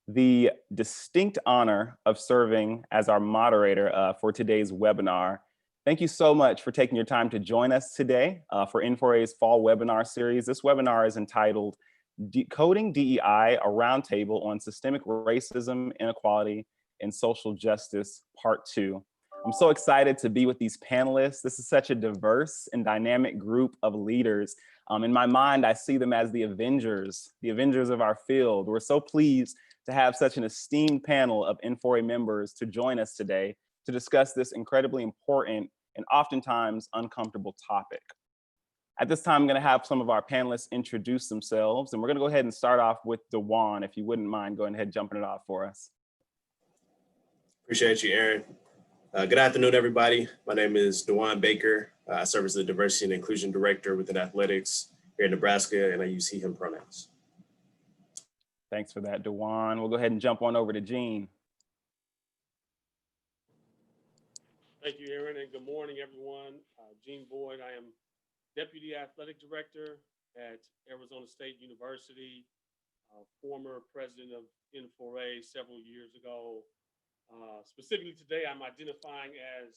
the distinct honor of serving as our moderator for today's webinar. Thank you so much for taking your time to join us today for N4A's fall webinar series. This webinar is entitled Decoding DEI, a Roundtable on Systemic Racism, Inequality, and Social Justice, Part 2. I'm so excited to be with these panelists. This is such a diverse and dynamic group of leaders. In my mind, I see them as the Avengers of our field. We're so pleased to have such an esteemed panel of N4A members to join us today to discuss this incredibly important and oftentimes uncomfortable topic. At this time, I'm going to have some of our panelists introduce themselves, and we're going to go ahead and start off with Juan, if you wouldn't mind going ahead and jumping it off for us. Appreciate you, Erin. Good afternoon, everybody. My name is Juan Baker. I serve as the Diversity and Inclusion Director within Athletics here in Nebraska, and I use he, him pronouns. Thanks for that, Juan. We'll go ahead and jump on over to Gene. Thank you, Erin, and good morning, everyone. Gene Boyd, I am Deputy Athletic Director at Arizona State University, former president of N4A several years ago. Specifically today, I'm identifying as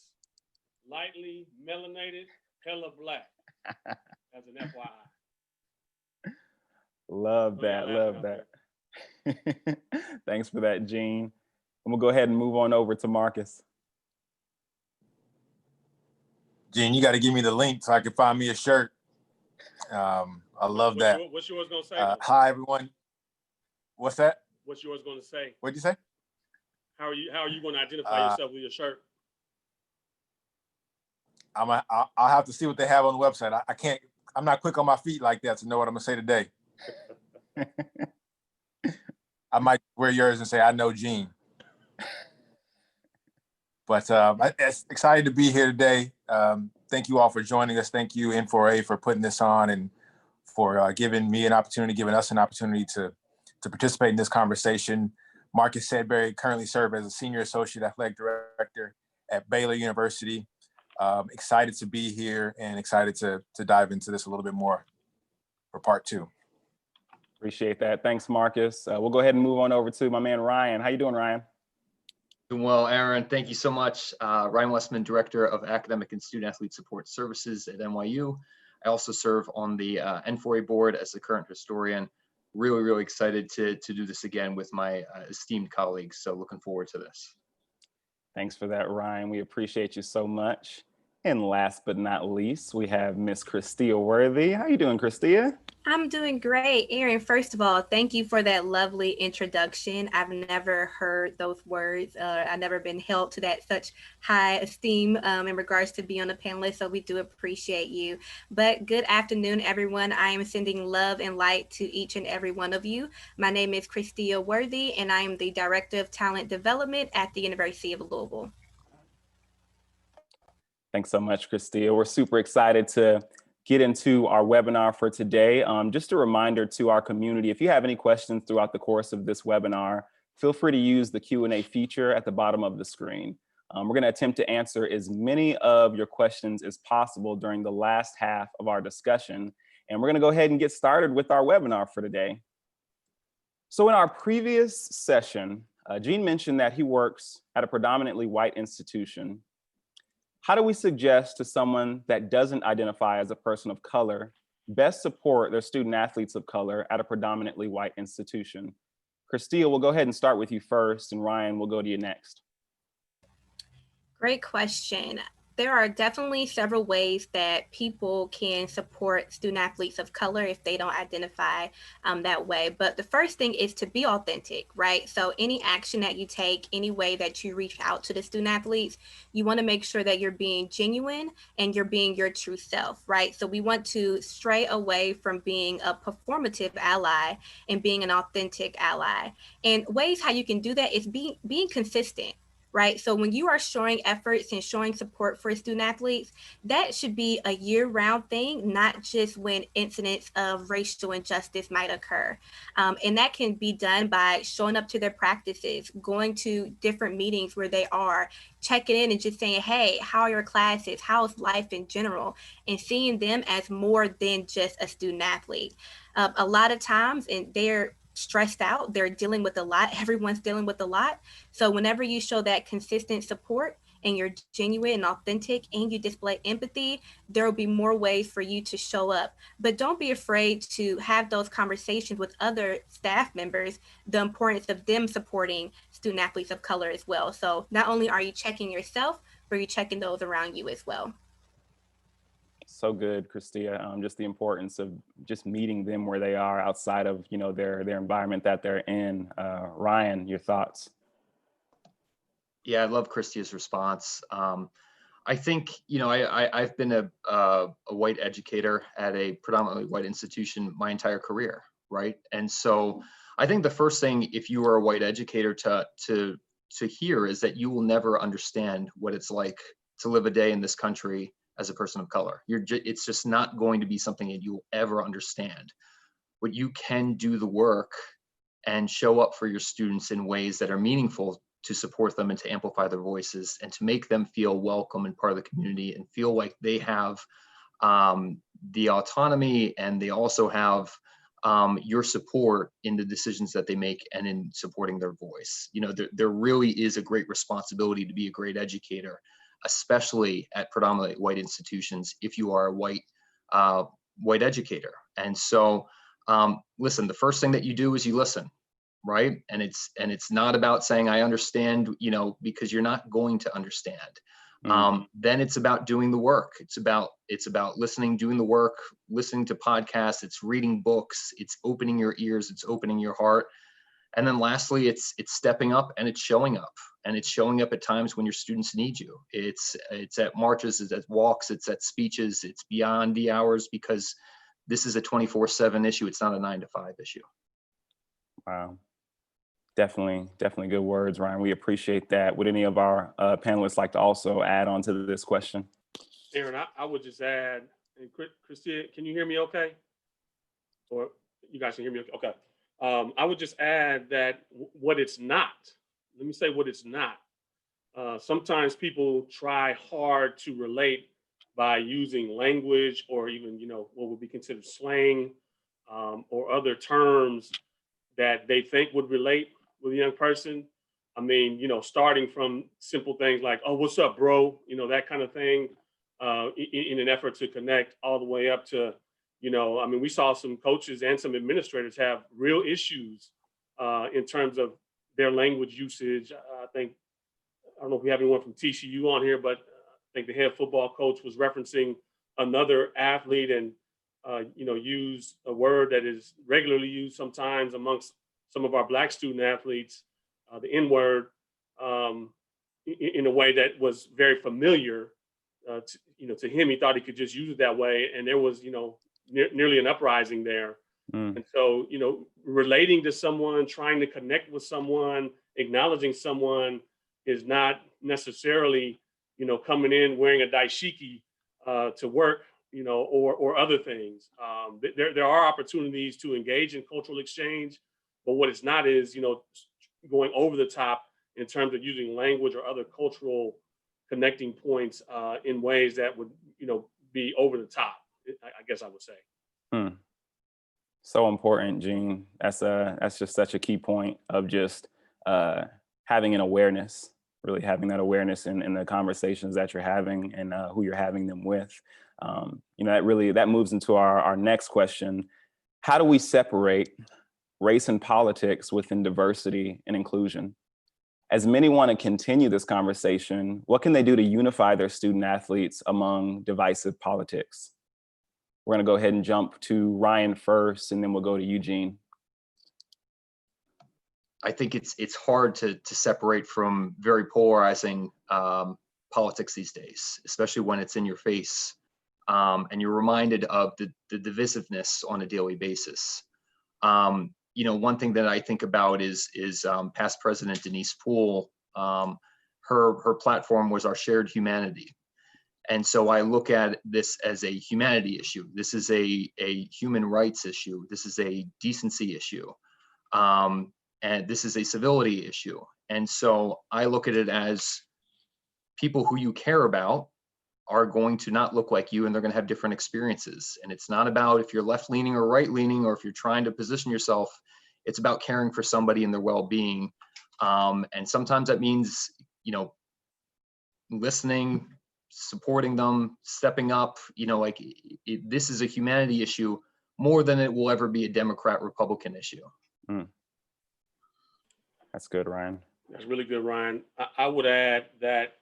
lightly melanated, hella black, as an FYI. Love that, love that. Thanks for that, Gene. And we'll go ahead and move on over to Marcus. Gene, you got to give me the link so I can find me a shirt. I love that. What's yours going to say? Hi, everyone. What's that? What's yours going to say? What'd you say? How are you going to identify yourself with your shirt? I'll have to see what they have on the website. I'm not quick on my feet like that to know what I'm going to say today. I might wear yours and say, I know Gene. But I'm excited to be here today. Thank you all for joining us. Thank you, N4A, for putting this on and for giving me an opportunity, giving us an opportunity to participate in this conversation. Marcus Sedbury currently serves as a Senior Associate Athletic Director at Baylor University. Excited to be here and excited to dive into this a little bit more for part 2. Appreciate that. Thanks, Marcus. We'll go ahead and move on over to my man, Ryan. How you doing, Ryan? Doing well, Erin. Thank you so much. Ryan Westman, Director of Academic and Student Athlete Support Services at NYU. I also serve on the N4A board as the current historian. Really, really excited to do this again with my esteemed colleagues. So looking forward to this. Thanks for that, Ryan. We appreciate you so much. And last but not least, we have Miss Kristie Worthy. How you doing, Kristie? I'm doing great. Erin, first of all, thank you for that lovely introduction. I've never heard those words. I've never been held to that such high esteem in regards to being a panelist, so we do appreciate you. But good afternoon, everyone. I am sending love and light to each and every one of you. My name is Kristie Worthy, and I am the Director of Talent Development at the University of Louisville. Thanks so much, Kristie. We're super excited to get into our webinar for today. Just a reminder to our community, if you have any questions throughout the course of this webinar, feel free to use the Q&A feature at the bottom of the screen. We're going to attempt to answer as many of your questions as possible during the last half of our discussion. And we're going to go ahead and get started with our webinar for today. So in our previous session, Gene mentioned that he works at a predominantly white institution. How do we suggest to someone that doesn't identify as a person of color best support their student athletes of color at a predominantly white institution? Kristie, we'll go ahead and start with you first, and Ryan, we'll go to you next. Great question. There are definitely several ways that people can support student athletes of color if they don't identify that way. But the first thing is to be authentic, right? So any action that you take, any way that you reach out to the student athletes, you want to make sure that you're being genuine and you're being your true self, right? So we want to stray away from being a performative ally and being an authentic ally. And ways how you can do that is being consistent. Right. So when you are showing efforts and showing support for student athletes, that should be a year-round thing, not just when incidents of racial injustice might occur. And that can be done by showing up to their practices, going to different meetings where they are, checking in and just saying, hey, how are your classes? How's life in general? And seeing them as more than just a student athlete. A lot of times, and they're stressed out. They're dealing with a lot. Everyone's dealing with a lot. So whenever you show that consistent support and you're genuine and authentic and you display empathy, there will be more ways for you to show up. But don't be afraid to have those conversations with other staff members, the importance of them supporting student athletes of color as well. So not only are you checking yourself, but you're checking those around you as well. So good, Kristie. Just the importance of just meeting them where they are outside of, you know, their environment that they're in. Ryan, your thoughts? Yeah, I love Kristie's response. I think, you know, I've been a white educator at a predominantly white institution my entire career, right? And so I think the first thing, if you are a white educator, to hear is that you will never understand what it's like to live a day in this country as a person of color. It's just not going to be something that you'll ever understand. But you can do the work and show up for your students in ways that are meaningful to support them and to amplify their voices and to make them feel welcome and part of the community and feel like they have the autonomy, and they also have your support in the decisions that they make and in supporting their voice. You know, there really is a great responsibility to be a great educator, especially at predominantly white institutions, if you are a white educator. And so, listen, the first thing that you do is you listen, right? And it's not about saying I understand, you know, because you're not going to understand. Then it's about doing the work. It's about listening, doing the work, listening to podcasts, it's reading books, it's opening your ears, it's opening your heart. And then lastly, it's stepping up and it's showing up. And it's showing up at times when your students need you. It's at marches, it's at walks, it's at speeches, it's beyond the hours, because this is a 24/7 issue. It's not a 9-to-5 issue. Wow. Definitely good words, Ryan. We appreciate that. Would any of our panelists like to also add on to this question? Erin, I would just add, and Kristie, can you hear me okay? Or you guys can hear me okay? I would just add that what it's not, let me say what it's not. Sometimes people try hard to relate by using language or even, you know, what would be considered slang or other terms that they think would relate with a young person. I mean, you know, starting from simple things like, oh, what's up, bro? You know, that kind of thing in an effort to connect, all the way up to, you know, I mean, we saw some coaches and some administrators have real issues in terms of their language usage. I don't know if we have anyone from TCU on here, but I think the head football coach was referencing another athlete and, you know, used a word that is regularly used sometimes amongst some of our Black student athletes, the N word, in a way that was very familiar. To him, he thought he could just use it that way, and there was, you know, nearly an uprising there. And so, you know, relating to someone, trying to connect with someone, acknowledging someone is not necessarily, you know, coming in wearing a dashiki to work, you know, or other things. There are opportunities to engage in cultural exchange, but what it's not is, you know, going over the top in terms of using language or other cultural connecting points in ways that would, you know, be over the top, I guess I would say. So important, Gene. That's just such a key point of just having an awareness, really having that awareness in the conversations that you're having and who you're having them with. You know, that moves into our next question. How do we separate race and politics within diversity and inclusion? As many want to continue this conversation, what can they do to unify their student athletes among divisive politics? We're going to go ahead and jump to Ryan first, and then we'll go to Eugene. I think it's hard to separate from very polarizing politics these days, especially when it's in your face, and you're reminded of the divisiveness on a daily basis. You know, one thing that I think about is past President Denise Poole. Her platform was our shared humanity. And so I look at this as a humanity issue. This is a human rights issue. This is a decency issue. And this is a civility issue. And so I look at it as people who you care about are going to not look like you, and they're going to have different experiences. And it's not about if you're left-leaning or right-leaning, or if you're trying to position yourself. It's about caring for somebody and their well-being. And sometimes that means, listening, supporting them, stepping up, this is a humanity issue more than it will ever be a Democrat-Republican issue. That's good, Ryan. That's really good, Ryan. I would add that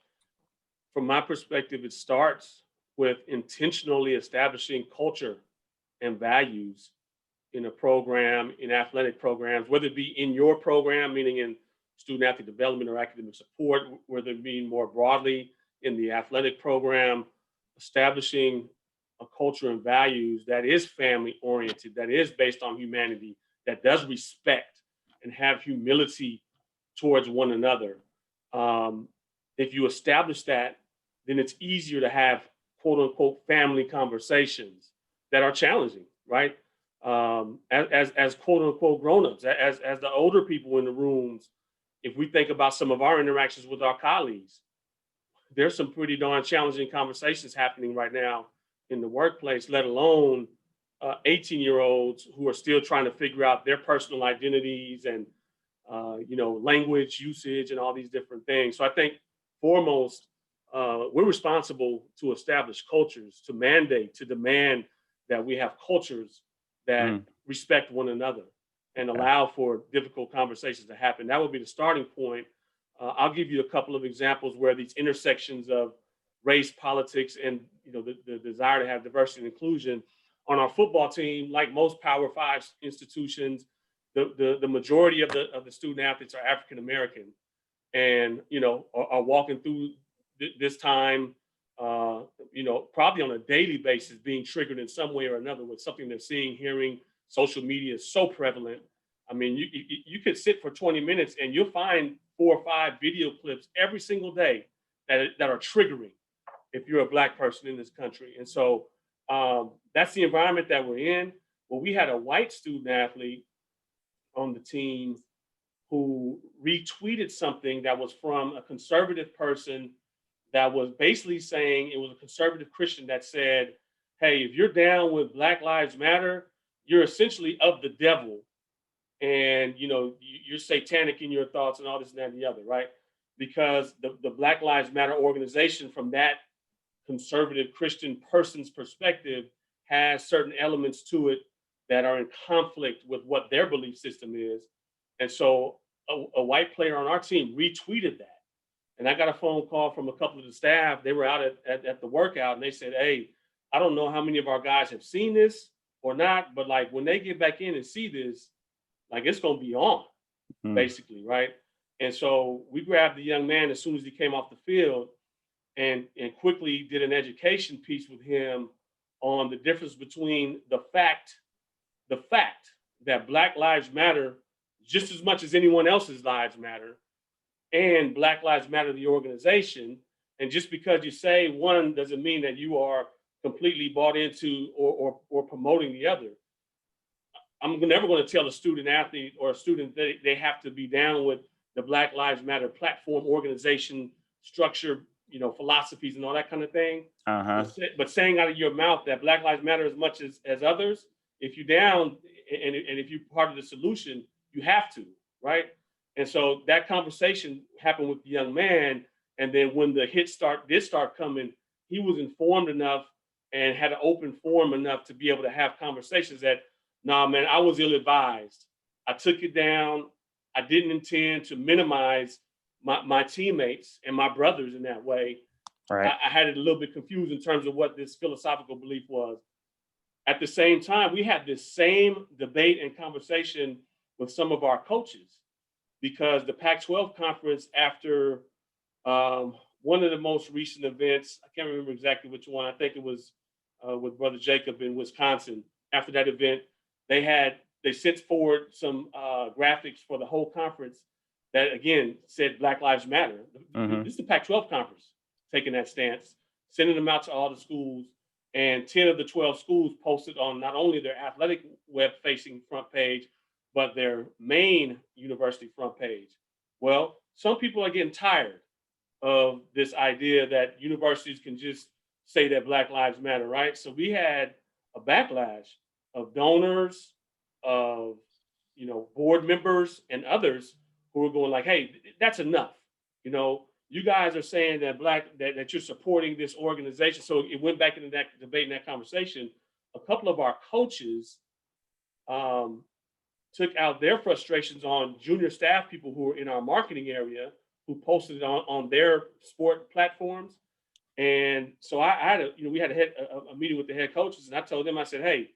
from my perspective, it starts with intentionally establishing culture and values in a program, in athletic programs, whether it be in your program, meaning in student athlete development or academic support, whether it be more broadly in the athletic program, establishing a culture and values that is family oriented, that is based on humanity, that does respect and have humility towards one another. If you establish that, then it's easier to have quote unquote family conversations that are challenging, right? As quote unquote grown-ups, as the older people in the rooms, if we think about some of our interactions with our colleagues, there's some pretty darn challenging conversations happening right now in the workplace, let alone 18-year-olds who are still trying to figure out their personal identities and language usage and all these different things. So I think foremost, we're responsible to establish cultures, to mandate, to demand that we have cultures that respect one another and allow for difficult conversations to happen. That would be the starting point. I'll give you a couple of examples where these intersections of race, politics, and the desire to have diversity and inclusion. On our football team, like most Power 5 institutions, the majority of the student athletes are African American, and are walking through this time, probably on a daily basis, being triggered in some way or another with something they're seeing, hearing. Social media is so prevalent. I mean, you could sit for 20 minutes and you'll find 4 or 5 video clips every single day that are triggering if you're a Black person in this country. And so that's the environment that we're in. Well, we had a white student athlete on the team who retweeted something that was from a conservative person that was basically saying, it was a conservative Christian that said, hey, if you're down with Black Lives Matter, you're essentially of the devil. And you're satanic in your thoughts and all this and that and the other, right? Because the Black Lives Matter organization, from that conservative Christian person's perspective, has certain elements to it that are in conflict with what their belief system is. And so a white player on our team retweeted that. And I got a phone call from a couple of the staff. They were out at the workout and they said, hey, I don't know how many of our guys have seen this or not, but like when they get back in and see this, like it's gonna be on, basically, right? And so we grabbed the young man as soon as he came off the field and quickly did an education piece with him on the difference between the fact that Black Lives Matter just as much as anyone else's lives matter, and Black Lives Matter, the organization. And just because you say one doesn't mean that you are completely bought into or promoting the other. I'm never going to tell a student athlete or a student that they have to be down with the Black Lives Matter platform, organization, structure, philosophies and all that kind of thing. But saying out of your mouth that Black Lives Matter as much as others, if you're down and if you're part of the solution, you have to, right? And so that conversation happened with the young man. And then when the hits did start coming, he was informed enough and had an open forum enough to be able to have conversations that, nah, man, I was ill-advised. I took it down. I didn't intend to minimize my teammates and my brothers in that way. Right. I had it a little bit confused in terms of what this philosophical belief was. At the same time, we had this same debate and conversation with some of our coaches, because the Pac-12 conference, after one of the most recent events, I can't remember exactly which one, I think it was with Brother Jacob in Wisconsin. After that event, they sent forward some graphics for the whole conference that, again, said Black Lives Matter. This is the Pac-12 conference taking that stance, sending them out to all the schools. And 10 of the 12 schools posted on not only their athletic web-facing front page, but their main university front page. Well, some people are getting tired of this idea that universities can just say that Black Lives Matter, right? So we had a backlash of donors, of board members and others who are going like, hey, that's enough. You guys are saying that that you're supporting this organization. So it went back into that debate and that conversation. A couple of our coaches took out their frustrations on junior staff people who were in our marketing area who posted it on their sport platforms. And so I had we had a meeting with the head coaches, and I told them, I said, hey,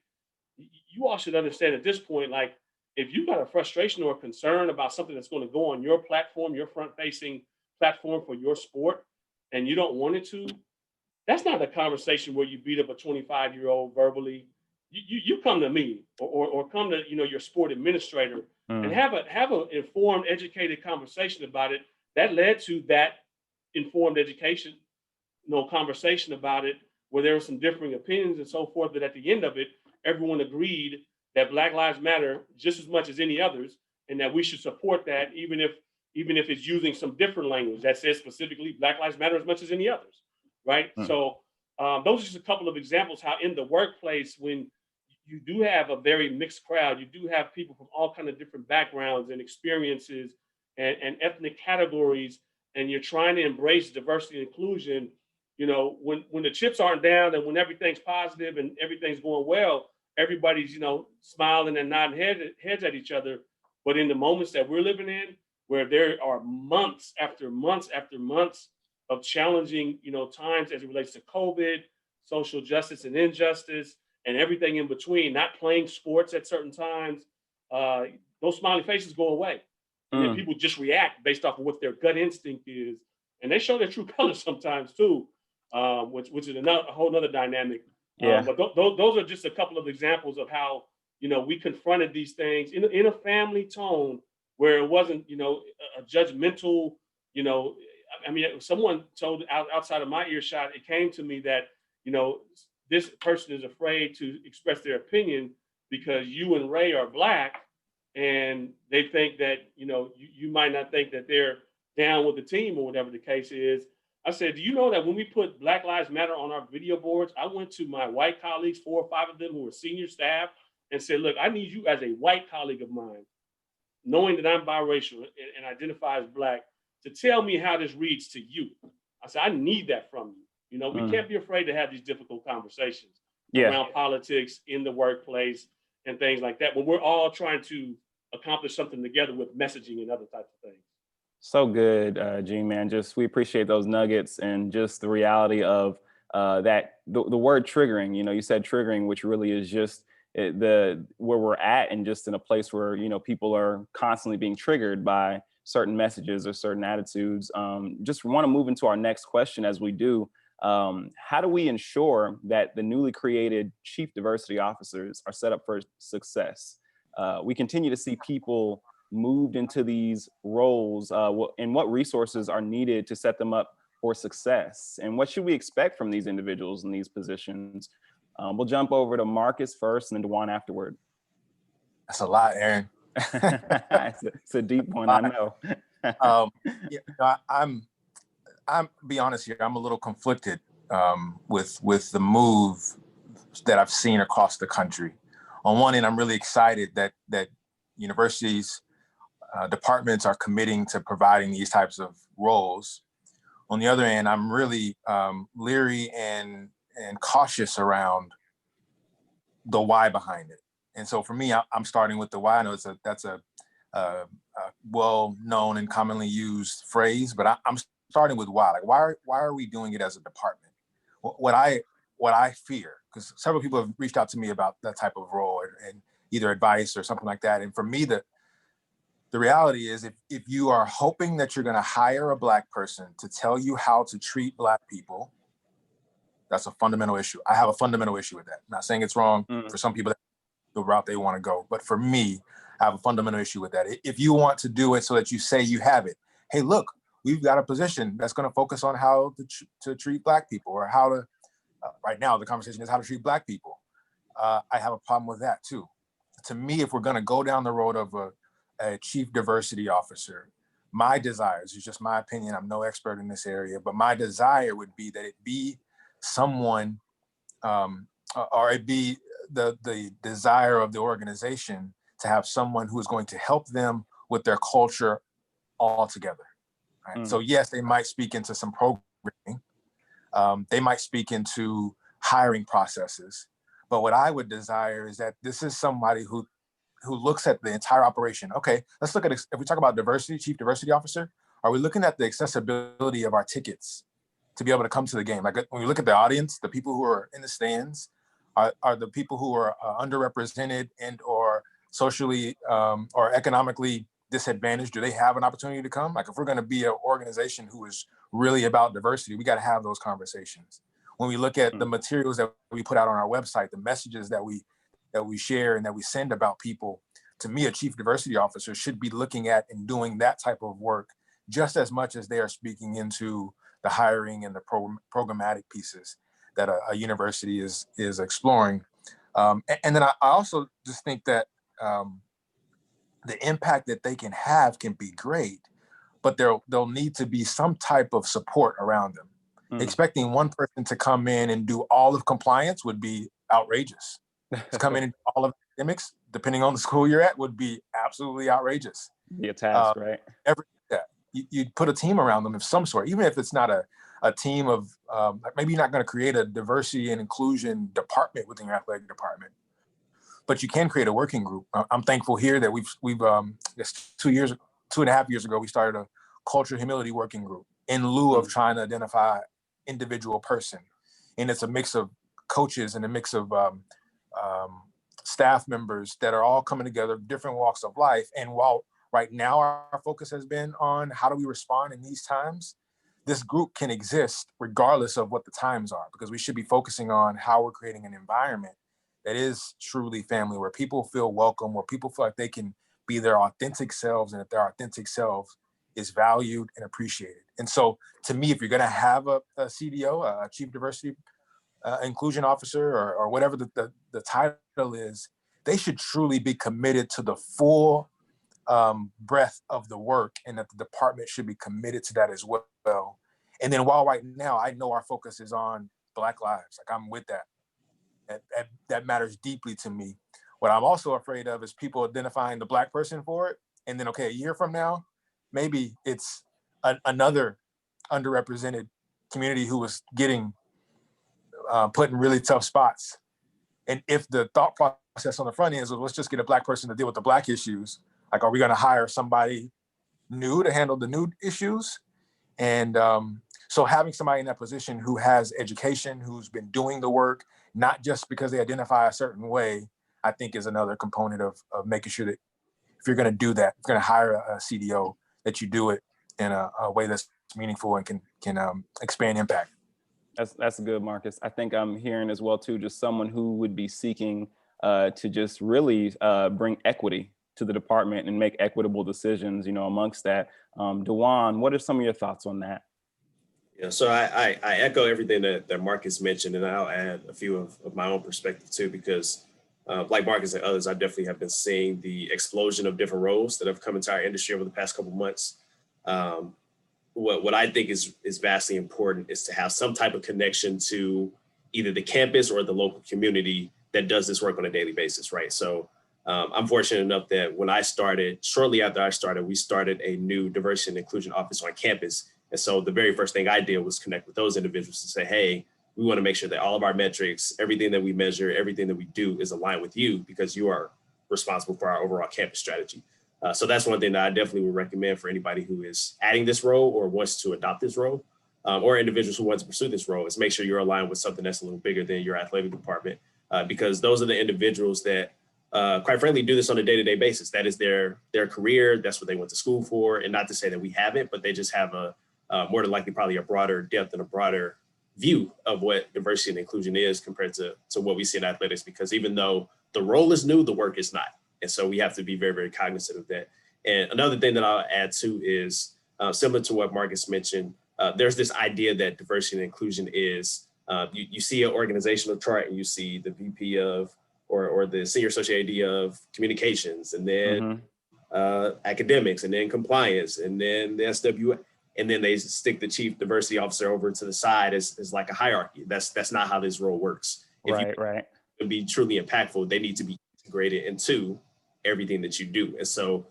you all should understand at this point, like, if you've got a frustration or a concern about something that's going to go on your platform, your front-facing platform for your sport, and you don't want it to, that's not a conversation where you beat up a 25-year-old verbally. You come to me or come to your sport administrator and have an informed, educated conversation about it. That led to that informed education, conversation about it, where there were some differing opinions and so forth. But at the end of it, everyone agreed that Black Lives Matter just as much as any others, and that we should support that, even if it's using some different language that says specifically Black Lives Matter as much as any others, right? So those are just a couple of examples how in the workplace, when you do have a very mixed crowd, you do have people from all kinds of different backgrounds and experiences and ethnic categories, and you're trying to embrace diversity and inclusion. When the chips aren't down and when everything's positive and everything's going well, everybody's smiling and nodding heads at each other. But in the moments that we're living in, where there are months after months after months of challenging times as it relates to COVID, social justice and injustice, and everything in between, not playing sports at certain times, those smiley faces go away. And then people just react based off of what their gut instinct is. And they show their true colors sometimes too, which is a whole nother dynamic. Yeah. But those are just a couple of examples of how, we confronted these things in a family tone where it wasn't, a judgmental, someone told outside of my earshot, it came to me that, this person is afraid to express their opinion because you and Ray are Black, and they think that, you might not think that they're down with the team or whatever the case is. I said, do you know that when we put Black Lives Matter on our video boards, I went to my white colleagues, 4 or 5 of them who were senior staff, and said, look, I need you as a white colleague of mine, knowing that I'm biracial and identify as Black, to tell me how this reads to you. I said, I need that from you. We can't be afraid to have these difficult conversations around politics in the workplace and things like that, when we're all trying to accomplish something together with messaging and other types of things. So good, Gene, man. We appreciate those nuggets and just the reality of that the word triggering. You said triggering, which really is just where we're at, and just in a place where people are constantly being triggered by certain messages or certain attitudes. Just want to move into our next question as we do. How do we ensure that the newly created chief diversity officers are set up for success? We continue to see people moved into these roles, and what resources are needed to set them up for success? And what should we expect from these individuals in these positions? We'll jump over to Marcus first and then to Juan afterward. That's a lot, Erin. It's a deep one, I know. I'm be honest here, I'm a little conflicted with the move that I've seen across the country. On one end, I'm really excited that universities, departments are committing to providing these types of roles. On the other end, I'm really leery and cautious around the why behind it. And so for me, I'm starting with the why. I know that's a well-known and commonly used phrase, but I'm starting with why. Like, why are we doing it as a department? What I fear, because several people have reached out to me about that type of role and either advice or something like that. And for me, the reality is, if you are hoping that you're going to hire a Black person to tell you how to treat Black people, that's a fundamental issue. I have a fundamental issue with that. I'm not saying it's wrong for some people, the route they want to go, but for me, I have a fundamental issue with that. If you want to do it so that you say you have it, hey, look, we've got a position that's going to focus on how to treat Black people, or how to, right now, the conversation is how to treat Black people. I have a problem with that too. To me, if we're going to go down the road of a chief diversity officer, my desires, it's just my opinion, I'm no expert in this area, but my desire would be that it be someone, or it be the desire of the organization to have someone who is going to help them with their culture altogether. Right? So yes, they might speak into some programming. They might speak into hiring processes. But what I would desire is that this is somebody who looks at the entire operation. Okay, let's look at, if we talk about diversity, chief diversity officer, are we looking at the accessibility of our tickets to be able to come to the game? Like when we look at the audience, the people who are in the stands are the people who are underrepresented and or socially or economically disadvantaged. Do they have an opportunity to come? Like if we're going to be an organization who is really about diversity, we got to have those conversations. When we look at the materials that we put out on our website, the messages that we share and that we send about people, to me, a chief diversity officer should be looking at and doing that type of work just as much as they are speaking into the hiring and the programmatic pieces that a university is exploring. And then I also just think that the impact that they can have can be great, but there'll need to be some type of support around them. Expecting one person to come in and do all of compliance would be outrageous. To come in and do all of academics, depending on the school you're at, would be absolutely outrageous. Be a task, right? You'd put a team around them of some sort, even if it's not a team of, maybe you're not going to create a diversity and inclusion department within your athletic department, but you can create a working group. I'm thankful here that we've 2.5 years ago, we started a culture humility working group in lieu of trying to identify individual person. And it's a mix of coaches and a mix of staff members that are all coming together, different walks of life. And while right now our focus has been on how do we respond in these times, this group can exist regardless of what the times are, because we should be focusing on how we're creating an environment that is truly family, where people feel welcome, where people feel like they can be their authentic selves, and that their authentic selves is valued and appreciated. And so to me, if you're going to have a CDO, a chief diversity inclusion officer, or whatever the title is, they should truly be committed to the full breadth of the work, and that the department should be committed to that as well. And then while right now, I know our focus is on Black lives, like I'm with that. That matters deeply to me. What I'm also afraid of is people identifying the Black person for it. And then, okay, a year from now, maybe it's another underrepresented community who was getting put in really tough spots. And if the thought process on the front end is, well, let's just get a Black person to deal with the Black issues, like, are we going to hire somebody new to handle the new issues? And so having somebody in that position who has education, who's been doing the work, not just because they identify a certain way, I think is another component of making sure that if you're going to do that, if you're going to hire a CDO, that you do it in a way that's meaningful and can expand impact. That's good, Marcus. I think I'm hearing as well too, just someone who would be seeking to just really bring equity to the department and make equitable decisions, amongst that. Dewan, what are some of your thoughts on that? Yeah, so I echo everything that Marcus mentioned, and I'll add a few of my own perspective too, because like Marcus and others, I definitely have been seeing the explosion of different roles that have come into our industry over the past couple of months. What I think is vastly important is to have some type of connection to either the campus or the local community that does this work on a daily basis, right? So I'm fortunate enough that when I started, shortly after I started, we started a new diversity and inclusion office on campus. And so the very first thing I did was connect with those individuals to say, hey, we want to make sure that all of our metrics, everything that we measure, everything that we do is aligned with you, because you are responsible for our overall campus strategy. So that's one thing that I definitely would recommend for anybody who is adding this role or wants to adopt this role, or individuals who want to pursue this role, is make sure you're aligned with something that's a little bigger than your athletic department, because those are the individuals that, quite frankly, do this on a day-to-day basis. That is their career. That's what they went to school for. And not to say that we haven't, but they just have more than likely probably a broader depth and a broader view of what diversity and inclusion is compared to what we see in athletics, because even though the role is new, the work is not. And so we have to be very, very cognizant of that. And another thing that I'll add too is similar to what Marcus mentioned, there's this idea that diversity and inclusion is, you see an organizational chart and you see the VP of, or the senior associate AD of communications, and then academics, and then compliance, and then the SWA, and then they stick the chief diversity officer over to the side as like a hierarchy. That's not how this role works. If you to be truly impactful, they need to be integrated into everything that you do. And so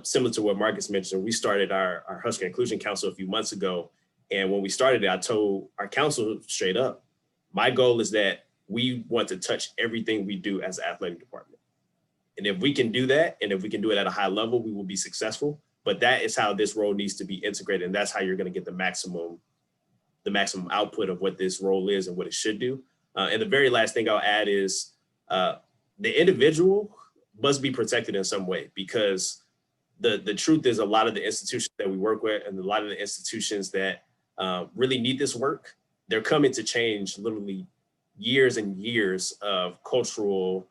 similar to what Marcus mentioned, we started our Husker Inclusion Council a few months ago. And when we started it, I told our council straight up, my goal is that we want to touch everything we do as an athletic department. And if we can do that, and if we can do it at a high level, we will be successful. But that is how this role needs to be integrated. And that's how you're going to get the maximum output of what this role is and what it should do. And the very last thing I'll add is the individual must be protected in some way, because the truth is a lot of the institutions that we work with and a lot of the institutions that really need this work, they're coming to change literally years and years of cultural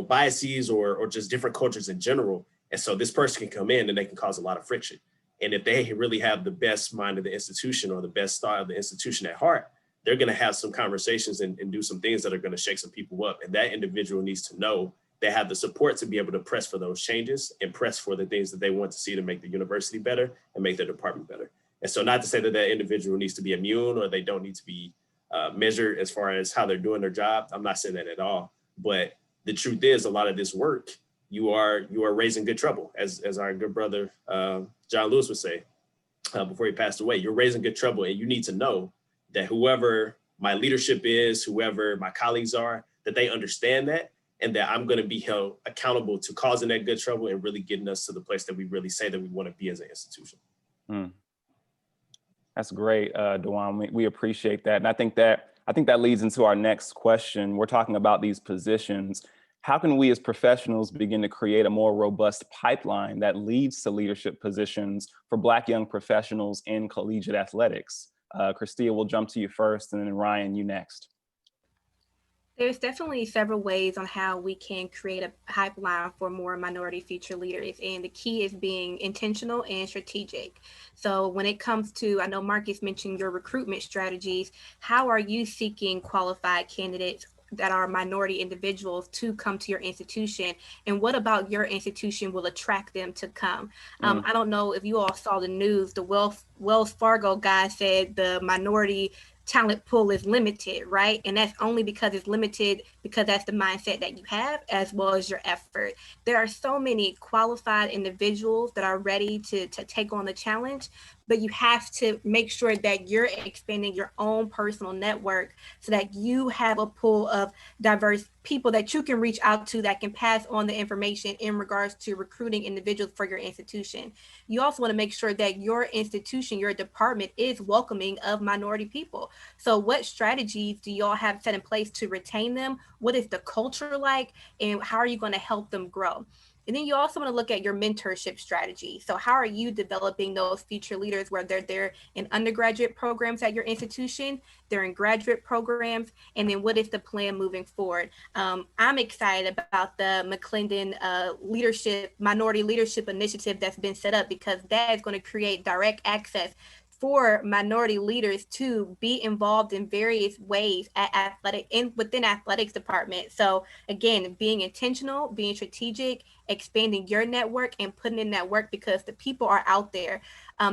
biases or just different cultures in general. And so this person can come in and they can cause a lot of friction. And if they really have the best mind of the institution or the best thought of the institution at heart, they're going to have some conversations and do some things that are going to shake some people up. And that individual needs to know they have the support to be able to press for those changes and press for the things that they want to see to make the university better and make their department better. And so not to say that that individual needs to be immune or they don't need to be measured as far as how they're doing their job. I'm not saying that at all. But the truth is, a lot of this work, you are raising good trouble, as our good brother John Lewis would say before he passed away. You're raising good trouble, and you need to know that whoever my leadership is, whoever my colleagues are, that they understand that, and that I'm going to be held accountable to causing that good trouble and really getting us to the place that we really say that we want to be as an institution. That's great, Dewan. We appreciate that. And I think that leads into our next question. We're talking about these positions. How can we as professionals begin to create a more robust pipeline that leads to leadership positions for Black young professionals in collegiate athletics? Kristie, we'll jump to you first, and then Ryan, you next. There's definitely several ways on how we can create a pipeline for more minority future leaders. And the key is being intentional and strategic. So when it comes to, I know Marcus mentioned your recruitment strategies, how are you seeking qualified candidates that are minority individuals to come to your institution? And what about your institution will attract them to come? I don't know if you all saw the news, the Wells Fargo guy said the minority talent pool is limited, right? And that's only because it's limited because that's the mindset that you have as well as your effort. There are so many qualified individuals that are ready to take on the challenge, but you have to make sure that you're expanding your own personal network so that you have a pool of diverse people that you can reach out to that can pass on the information in regards to recruiting individuals for your institution. You also want to make sure that your institution, your department is welcoming of minority people. So what strategies do y'all have set in place to retain them? What is the culture like? And how are you going to help them grow? And then you also want to look at your mentorship strategy. So how are you developing those future leaders, whether they're in undergraduate programs at your institution, they're in graduate programs, and then what is the plan moving forward? I'm excited about the McClendon Minority Leadership Initiative that's been set up, because that is going to create direct access for minority leaders to be involved in various ways at within athletics department. So again, being intentional, being strategic, expanding your network and putting in that work, because the people are out there.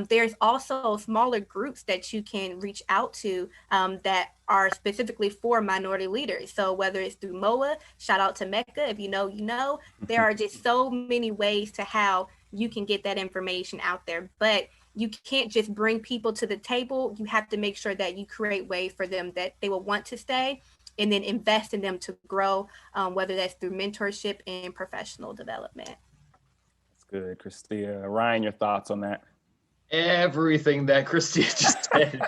There's also smaller groups that you can reach out to that are specifically for minority leaders. So whether it's through MOA, shout out to Mecca, if you know, you know, there are just so many ways to how you can get that information out there. But you can't just bring people to the table. You have to make sure that you create ways for them that they will want to stay, and then invest in them to grow, whether that's through mentorship and professional development. That's good, Kristie. Ryan, your thoughts on that? Everything that Kristie just said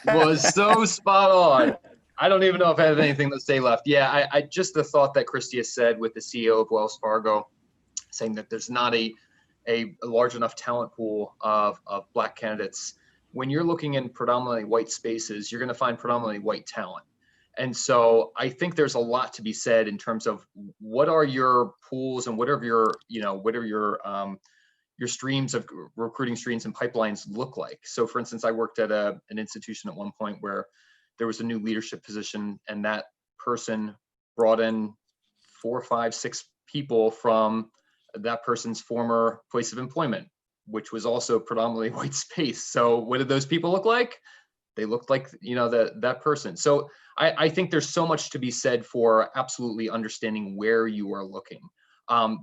was so spot on. I don't even know if I have anything to say left. Yeah, I just the thought that Kristie has said with the CEO of Wells Fargo, saying that there's not a large enough talent pool of Black candidates. When you're looking in predominantly white spaces, you're going to find predominantly white talent. And so I think there's a lot to be said in terms of what are your pools and whatever your streams of recruiting streams and pipelines look like. So for instance, I worked at an institution at one point where there was a new leadership position, and that person brought in 4, 5, 6 people from that person's former place of employment, which was also predominantly white space. So what did those people look like? They looked like, that person. So I think there's so much to be said for absolutely understanding where you are looking.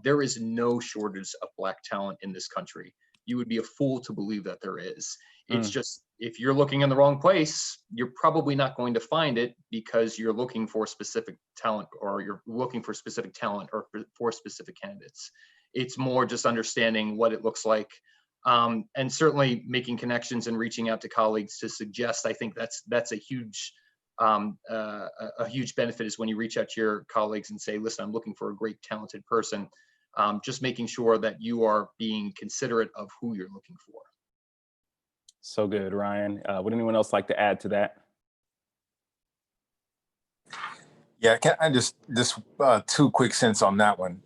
There is no shortage of Black talent in this country. You would be a fool to believe that there is. It's just, if you're looking in the wrong place, you're probably not going to find it because you're looking for specific talent, or you're looking for specific talent or for specific candidates. It's more just understanding what it looks like. And certainly making connections and reaching out to colleagues to suggest. I think that's a huge benefit, is when you reach out to your colleagues and say, listen, I'm looking for a great talented person. Just making sure that you are being considerate of who you're looking for. So good, Ryan. Would anyone else like to add to that? Yeah, can I just 2 quick cents on that one.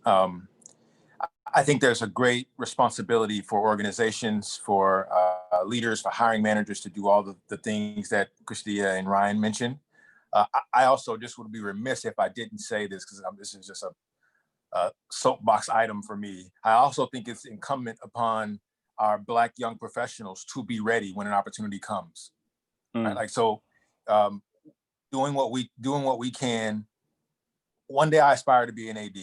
I think there's a great responsibility for organizations, for leaders, for hiring managers to do all the things that Kristie and Ryan mentioned. I also just would be remiss if I didn't say this, because this is just a soapbox item for me. I also think it's incumbent upon our Black young professionals to be ready when an opportunity comes. Right? Like, so doing what we can. One day I aspire to be an AD,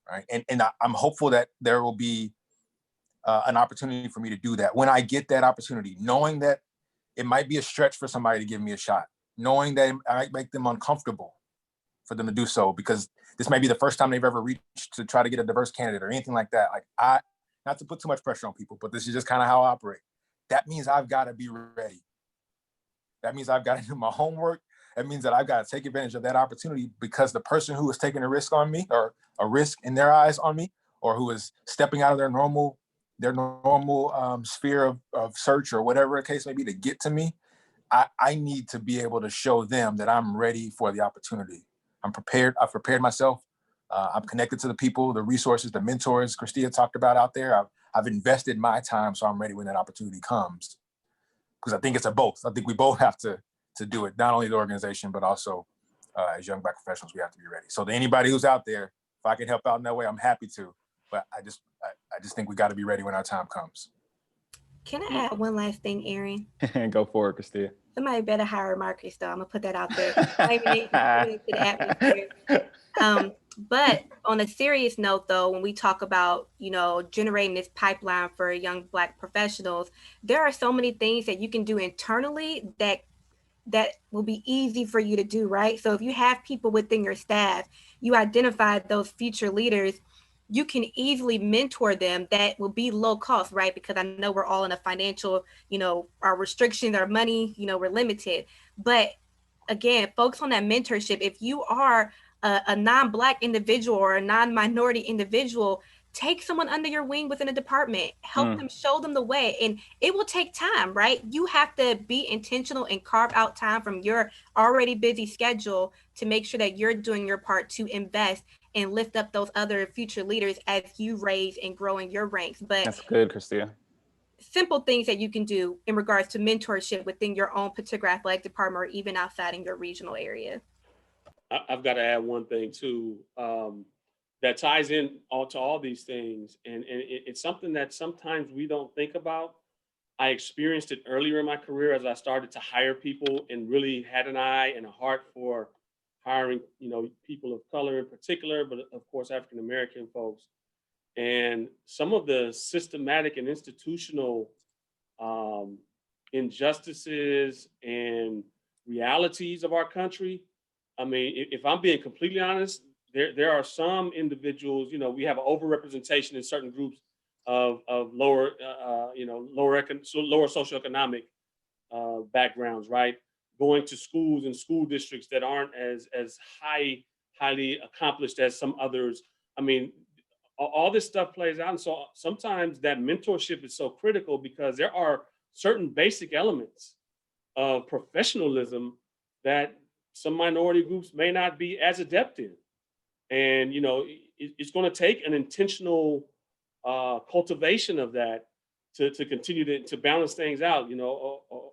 right? And I'm hopeful that there will be an opportunity for me to do that. When I get that opportunity, knowing that it might be a stretch for somebody to give me a shot, knowing that I might make them uncomfortable for them to do so, because this might be the first time they've ever reached to try to get a diverse candidate or anything like that. Like, not to put too much pressure on people, but this is just kind of how I operate. That means I've got to be ready. That means I've got to do my homework. That means that I've got to take advantage of that opportunity, because the person who is taking a risk on me, or a risk in their eyes on me, or who is stepping out of their normal sphere of search, or whatever the case may be, to get to me, I need to be able to show them that I'm ready for the opportunity. I'm prepared. I've prepared myself. I'm connected to the people, the resources, the mentors Kristie talked about out there. I've invested my time, so I'm ready when that opportunity comes. Because I think it's a both. I think we both have to do it, not only the organization, but also as young Black professionals, we have to be ready. So to anybody who's out there, if I can help out in that way, I'm happy to. But I just think we got to be ready when our time comes. Can I add one last thing, Erin? Go for it, Kristie. Somebody better hire Marcus, though. I'm gonna put that out there. Maybe into the atmosphere. But on a serious note, though, when we talk about, generating this pipeline for young Black professionals, there are so many things that you can do internally that will be easy for you to do, right? So if you have people within your staff, you identify those future leaders, you can easily mentor them. That will be low cost, right? Because I know we're all in a financial, our restrictions, our money, we're limited. But again, focus on that mentorship. If you are a non-Black individual or a non-minority individual, take someone under your wing within a department, help them, show them the way. And it will take time, right? You have to be intentional and carve out time from your already busy schedule to make sure that you're doing your part to invest and lift up those other future leaders as you raise and grow in your ranks. But that's good, Kristie. Simple things that you can do in regards to mentorship within your own particular athletic department, or even outside in your regional area. I've got to add one thing too, that ties in to all these things. And it's something that sometimes we don't think about. I experienced it earlier in my career as I started to hire people and really had an eye and a heart for hiring, people of color in particular, but of course, African-American folks. And some of the systematic and institutional injustices and realities of our country. I mean, if I'm being completely honest, there are some individuals, we have an overrepresentation in certain groups of lower, lower socioeconomic backgrounds, right? Going to schools and school districts that aren't as highly accomplished as some others. I mean, all this stuff plays out. And so sometimes that mentorship is so critical, because there are certain basic elements of professionalism that some minority groups may not be as adept in. And, it's going to take an intentional cultivation of that to continue to balance things out,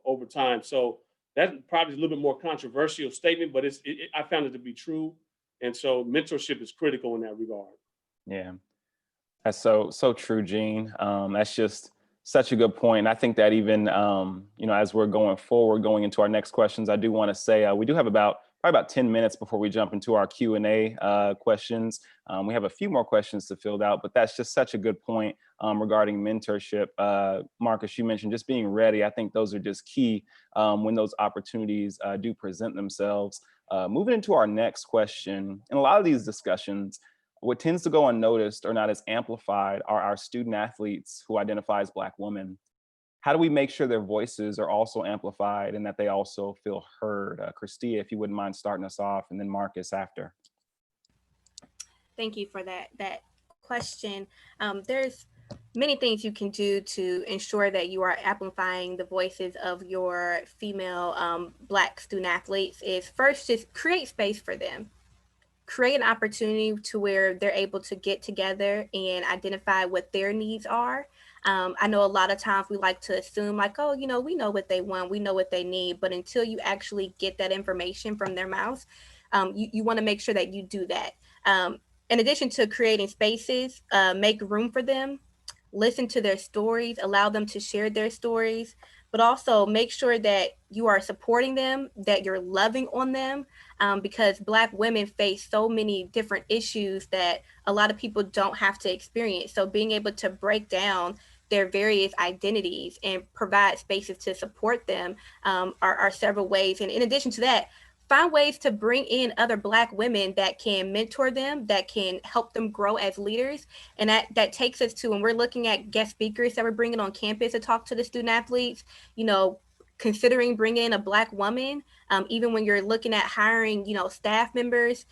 over time. So that's probably a little bit more controversial statement, but I found it to be true. And so mentorship is critical in that regard. Yeah, that's so true, Gene. That's just Such a good point. I think that even, as we're going forward, going into our next questions, I do want to say we do have probably about 10 minutes before we jump into our Q&A questions. We have a few more questions to fill out, but that's just such a good point regarding mentorship. Marcus, you mentioned just being ready. I think those are just key when those opportunities do present themselves. Moving into our next question, in a lot of these discussions, what tends to go unnoticed or not as amplified are our student athletes who identify as Black women. How do we make sure their voices are also amplified and that they also feel heard? Kristie, if you wouldn't mind starting us off, and then Marcus after. Thank you for that question. There's many things you can do to ensure that you are amplifying the voices of your female Black student athletes. Is first, just create space for them. Create an opportunity to where they're able to get together and identify what their needs are. I know a lot of times we like to assume like, oh, we know what they want, we know what they need, but until you actually get that information from their mouths, you want to make sure that you do that. In addition to creating spaces, make room for them, listen to their stories, allow them to share their stories, but also make sure that you are supporting them, that you're loving on them, because Black women face so many different issues that a lot of people don't have to experience. So being able to break down their various identities and provide spaces to support them are several ways. And in addition to that, find ways to bring in other Black women that can mentor them, that can help them grow as leaders. And that takes us to when we're looking at guest speakers that we're bringing on campus to talk to the student athletes, considering bringing in a Black woman, even when you're looking at hiring, staff members,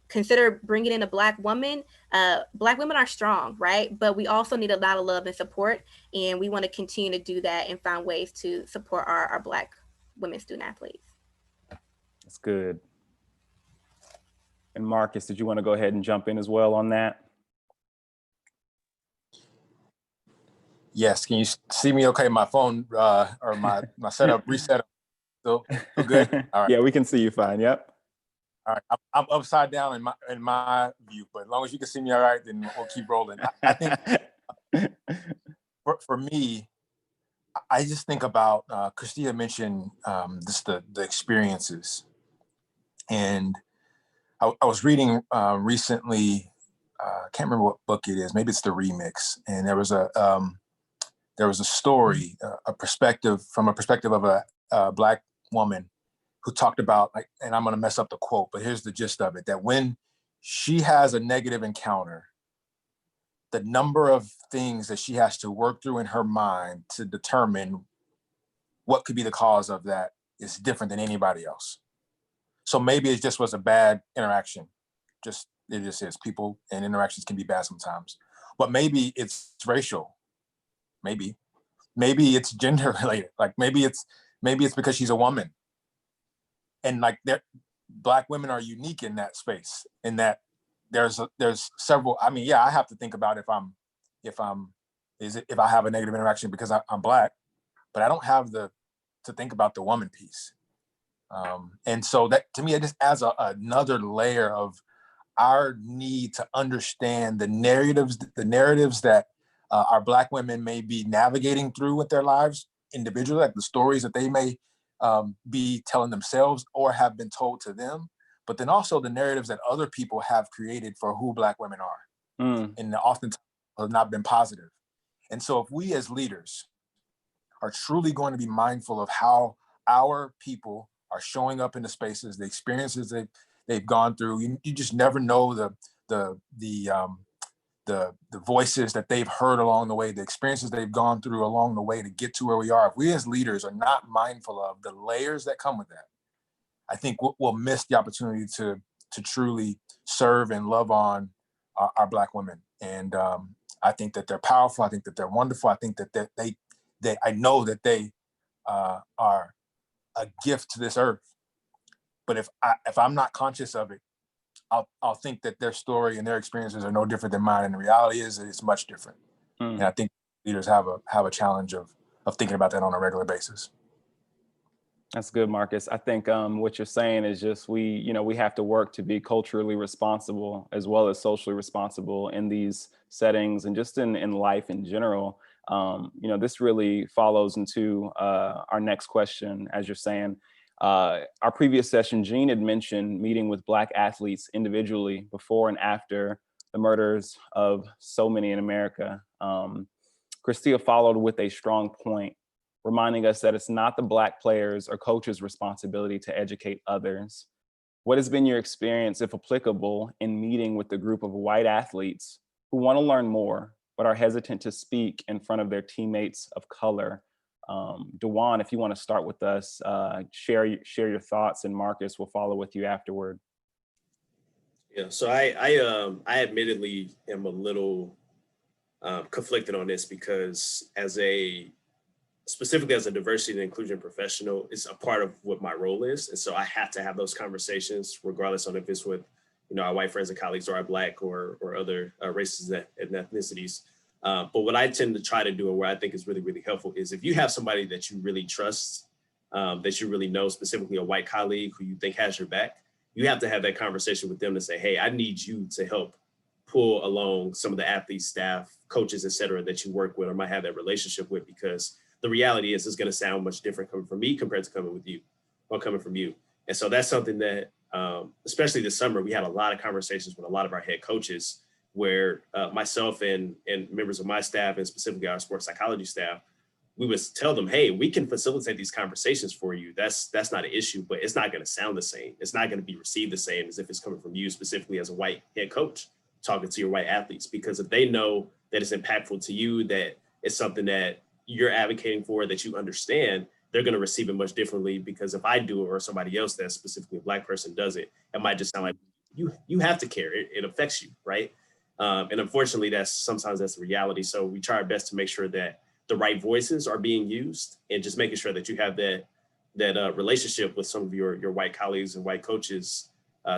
consider bringing in a Black woman. Black women are strong, right? But we also need a lot of love and support. And we want to continue to do that and find ways to support our Black women student athletes. That's good. And Marcus, did you want to go ahead and jump in as well on that? Yes, can you see me okay? My phone or my setup reset. Still good? All right. Yeah, we can see you fine. Yep. All right. I'm upside down in my view, but as long as you can see me all right, then we'll keep rolling. I think for me, I just think about Kristie mentioned just the experiences. And I was reading recently, I can't remember what book it is, maybe it's the Remix. And there was a story, a perspective of a Black woman who talked about, and I'm going to mess up the quote, but here's the gist of it, that when she has a negative encounter, the number of things that she has to work through in her mind to determine what could be the cause of that is different than anybody else. So maybe it just was a bad interaction. It just is. People and interactions can be bad sometimes. But maybe it's racial. Maybe it's gender related. Like maybe it's because she's a woman. And Black women are unique in that space, in that there's several. I mean, yeah, I have to think about if I have a negative interaction because I'm Black, but I don't have to think about the woman piece. And so that to me, it just adds another layer of our need to understand the narratives that our Black women may be navigating through with their lives individually, like the stories that they may be telling themselves or have been told to them, but then also the narratives that other people have created for who Black women are, and oftentimes have not been positive. And so if we as leaders are truly going to be mindful of how our people are showing up in the spaces, the experiences they've gone through, you just never know the voices that they've heard along the way, the experiences they've gone through along the way to get to where we are. If we as leaders are not mindful of the layers that come with that, I think we'll miss the opportunity to truly serve and love on our Black women. And I think that they're powerful. I think that they're wonderful. I think that I know that they are a gift to this earth. But if I'm not conscious of it, I'll think that their story and their experiences are no different than mine. And the reality is that it's much different. And I think leaders have a challenge of thinking about that on a regular basis. That's good, Marcus. I think what you're saying is just we have to work to be culturally responsible as well as socially responsible in these settings and just in life in general. This really follows into our next question, as you're saying. Our previous session, Jean had mentioned meeting with Black athletes individually before and after the murders of so many in America. Kristie followed with a strong point, reminding us that it's not the Black players or coaches' responsibility to educate others. What has been your experience, if applicable, in meeting with the group of white athletes who want to learn more, but are hesitant to speak in front of their teammates of color? Juan, if you want to start with us, share your thoughts, and Marcus will follow with you afterward. Yeah, so I admittedly am a little conflicted on this because specifically as a diversity and inclusion professional, it's a part of what my role is. And so I have to have those conversations regardless on if it's with, our white friends and colleagues or our Black or other races and ethnicities. But what I tend to try to do and where I think is really, really helpful is if you have somebody that you really trust, that you really know, specifically a white colleague who you think has your back, you have to have that conversation with them to say, hey, I need you to help pull along some of the athletes, staff, coaches, et cetera, that you work with or might have that relationship with, because the reality is it's going to sound much different coming from me compared to coming from you. And so that's something that, especially this summer, we had a lot of conversations with a lot of our head coaches where myself and members of my staff, and specifically our sports psychology staff, we would tell them, hey, we can facilitate these conversations for you. That's not an issue, but it's not going to sound the same. It's not going to be received the same as if it's coming from you, specifically as a white head coach talking to your white athletes. Because if they know that it's impactful to you, that it's something that you're advocating for, that you understand, they're going to receive it much differently. Because if I do it or somebody else that's specifically a Black person does it, it might just sound like you have to care. It affects you, right? And unfortunately, sometimes that's the reality. So we try our best to make sure that the right voices are being used, and just making sure that you have that relationship with some of your white colleagues and white coaches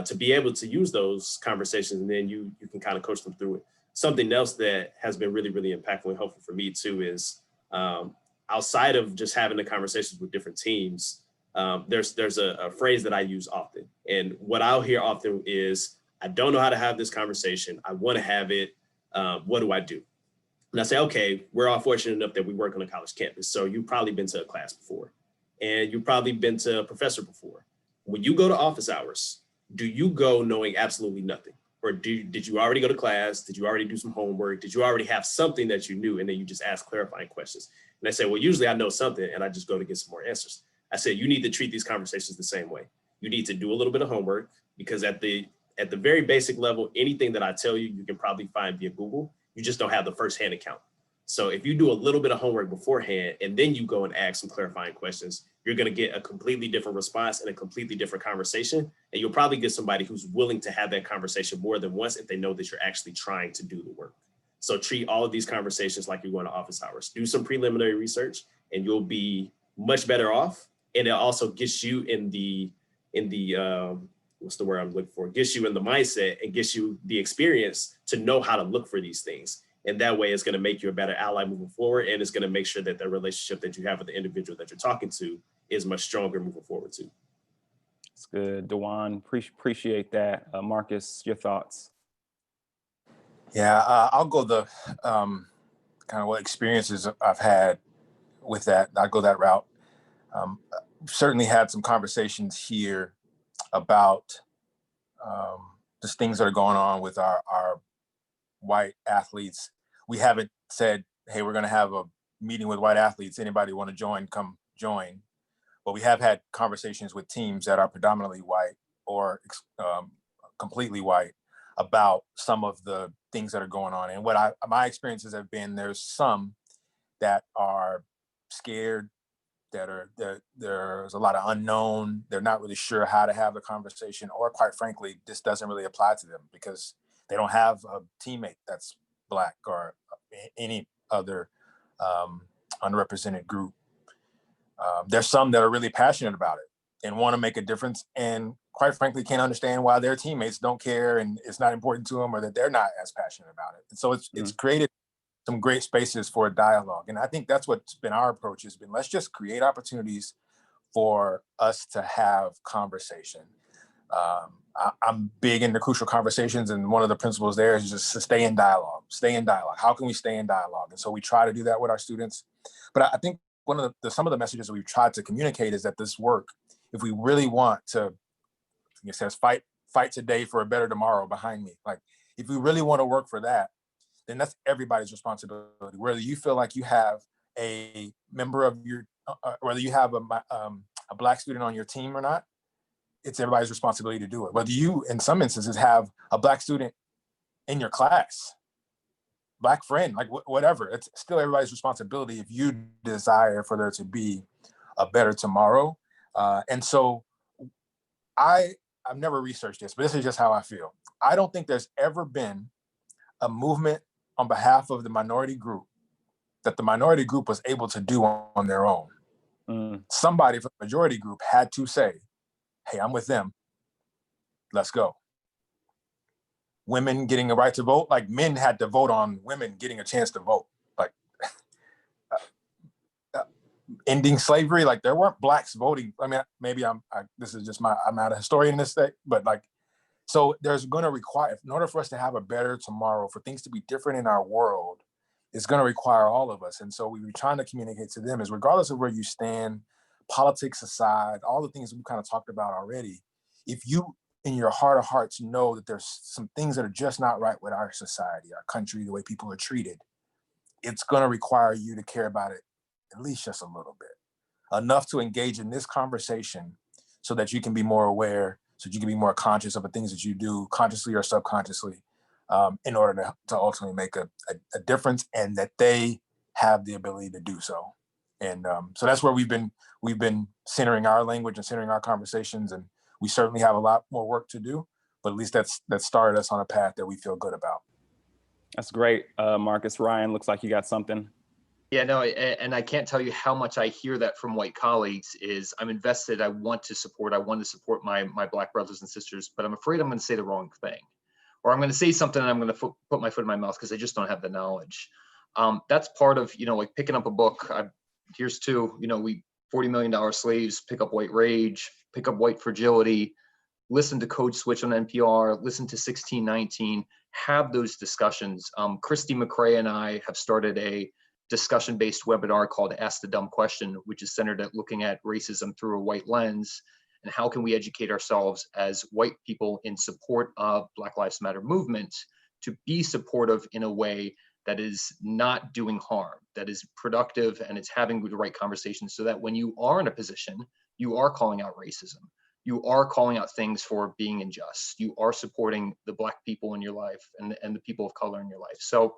to be able to use those conversations, and then you can kind of coach them through it. Something else that has been really, really impactful and helpful for me too is outside of just having the conversations with different teams, there's a phrase that I use often. And what I'll hear often is, I don't know how to have this conversation. I want to have it. What do I do? And I say, okay, we're all fortunate enough that we work on a college campus. So you've probably been to a class before, and you've probably been to a professor before. When you go to office hours, do you go knowing absolutely nothing? Or did you already go to class? Did you already do some homework? Did you already have something that you knew, and then you just ask clarifying questions? And I say, well, usually I know something and I just go to get some more answers. I said, you need to treat these conversations the same way. You need to do a little bit of homework, because at the very basic level, anything that I tell you, you can probably find via Google. You just don't have the firsthand account. So if you do a little bit of homework beforehand, and then you go and ask some clarifying questions, you're going to get a completely different response and a completely different conversation. And you'll probably get somebody who's willing to have that conversation more than once if they know that you're actually trying to do the work. So treat all of these conversations like you're going to office hours. Do some preliminary research, and you'll be much better off. And it also gets you in the what's the word I'm looking for? Gets you in the mindset and gets you the experience to know how to look for these things. And that way it's going to make you a better ally moving forward. And it's going to make sure that the relationship that you have with the individual that you're talking to is much stronger moving forward too. That's good, Juan. Appreciate that. Marcus, your thoughts? Yeah, I'll go the kind of what experiences I've had with that. I'll go that route. Certainly had some conversations here about just things that are going on with our white athletes. We haven't said, hey, we're going to have a meeting with white athletes. Anybody want to join, come join. But we have had conversations with teams that are predominantly white or completely white about some of the things that are going on. And what my experiences have been, there's some that are scared, there's a lot of unknown. They're not really sure how to have the conversation, or quite frankly, this doesn't really apply to them because they don't have a teammate that's Black or any other underrepresented group. There's some that are really passionate about it and want to make a difference, and quite frankly can't understand why their teammates don't care and it's not important to them, or that they're not as passionate about it. And so it's created some great spaces for a dialogue. And I think that's what's been our approach, has been, let's just create opportunities for us to have conversation. I'm big into crucial conversations, and one of the principles there is just to stay in dialogue. Stay in dialogue. How can we stay in dialogue? And so we try to do that with our students. But I think one of some of the messages we've tried to communicate is that this work, if we really want to, it says fight today for a better tomorrow behind me. Like, if we really want to work for that, then that's everybody's responsibility. Whether you feel like you have a member of your, whether you have a Black student on your team or not, it's everybody's responsibility to do it. Whether you, in some instances, have a Black student in your class, Black friend, like whatever, it's still everybody's responsibility if you desire for there to be a better tomorrow. And so I've never researched this, but this is just how I feel. I don't think there's ever been a movement on behalf of the minority group that the minority group was able to do on their own. Somebody from the majority group had to say, hey, I'm with them. Let's go. Women getting a right to vote, like men had to vote on women getting a chance to vote. Like ending slavery, like there weren't Blacks voting. I mean, maybe this is just I'm not a historian in this state, but like, so there's going to require, in order for us to have a better tomorrow, for things to be different in our world, it's going to require all of us. And so we were trying to communicate to them is regardless of where you stand, politics aside, all the things we kind of talked about already, if you in your heart of hearts know that there's some things that are just not right with our society, our country, the way people are treated, it's going to require you to care about it at least just a little bit, enough to engage in this conversation so that you can be more aware, so you can be more conscious of the things that you do consciously or subconsciously, in order to ultimately make a difference, and that they have the ability to do so. And so that's where we've been centering our language and centering our conversations, and we certainly have a lot more work to do, but at least that started us on a path that we feel good about. That's great, Marcus. Ryan, looks like you got something. Yeah, no, and I can't tell you how much I hear that from white colleagues is I'm invested, I want to support my Black brothers and sisters, but I'm afraid I'm going to say the wrong thing. Or I'm going to say something and I'm going to put my foot in my mouth because I just don't have the knowledge. That's part of, like picking up a book. Here's two, we $40 million slaves, pick up White Rage, pick up White Fragility, listen to Code Switch on NPR, listen to 1619, have those discussions. Kristie McCrae and I have started a discussion-based webinar called Ask the Dumb Question, which is centered at looking at racism through a white lens and how can we educate ourselves as white people in support of Black Lives Matter movement to be supportive in a way that is not doing harm, that is productive, and it's having the right conversations so that when you are in a position, you are calling out racism, you are calling out things for being unjust, you are supporting the Black people in your life and the people of color in your life. So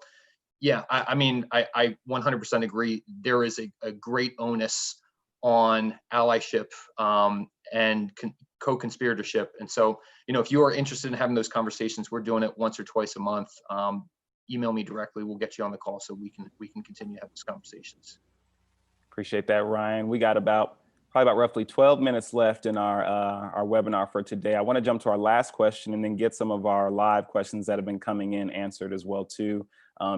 yeah, I mean, I 100% agree. There is a great onus on allyship and co-conspiratorship. And so, if you are interested in having those conversations, we're doing it once or twice a month. Email me directly. We'll get you on the call so we can continue to have those conversations. Appreciate that, Ryan. We got probably about roughly 12 minutes left in our webinar for today. I want to jump to our last question and then get some of our live questions that have been coming in answered as well too.